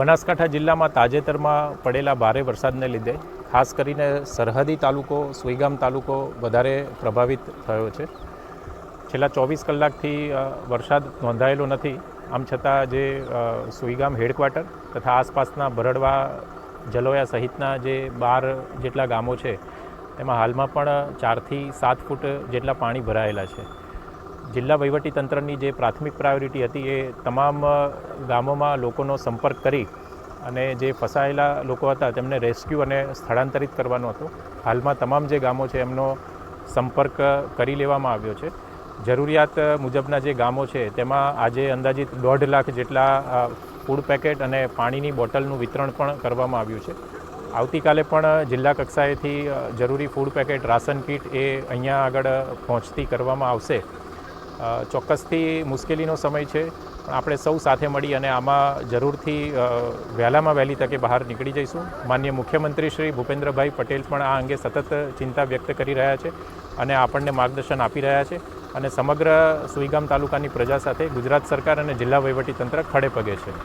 બનાસકાંઠા જિલ્લામાં તાજેતરમાં પડેલા ભારે વરસાદને લીધે ખાસ કરીને સરહદી તાલુકો સુઈગામ તાલુકો વધારે પ્રભાવિત થયો છે. છેલ્લા 24 કલાકથી વરસાદ નોંધાયેલો નથી. આમ છતાં જે સુઈગામ હેડક્વાર્ટર તથા આસપાસના બરડવા જલોયા સહિતના જે 12 જેટલા ગામો છે તેમાં હાલમાં પણ 4 થી 7 ફૂટ જેટલા પાણી ભરાયેલા છે. જિલ્લા વહીવટીતંત્રની જે પ્રાથમિક પ્રાયોરિટી હતી એ તમામ ગામોમાં લોકોનો સંપર્ક કરી અને જે ફસાયેલા લોકો હતા તેમને રેસ્ક્યુ અને સ્થળાંતરિત કરવાનો હતો. હાલમાં તમામ જે ગામો છે એમનો સંપર્ક કરી લેવામાં આવ્યો છે. જરૂરિયાત મુજબના જે ગામો છે તેમાં આજે અંદાજિત 1.5 લાખ જેટલા ફૂડ પેકેટ અને પાણીની બોટલનું વિતરણ પણ કરવામાં આવ્યું છે. આવતીકાલે પણ જિલ્લા કક્ષાએથી જરૂરી ફૂડ પેકેટ રાશન કીટ એ અહીંયા આગળ પહોંચતી કરવામાં આવશે. ચોક્કસથી મુશ્કેલીનો સમય છે, પણ આપણે સૌ સાથે મળી અને આમાં જરૂરથી વહેલામાં વહેલી તકે બહાર નીકળી જઈશું. માનનીય મુખ્યમંત્રી શ્રી ભૂપેન્દ્રભાઈ પટેલ પણ આ અંગે સતત ચિંતા વ્યક્ત કરી રહ્યા છે અને આપણને માર્ગદર્શન આપી રહ્યા છે અને સમગ્ર સુઈગામ તાલુકાની પ્રજા સાથે ગુજરાત સરકાર અને જિલ્લા વહીવટીતંત્ર ખડે પગે છે.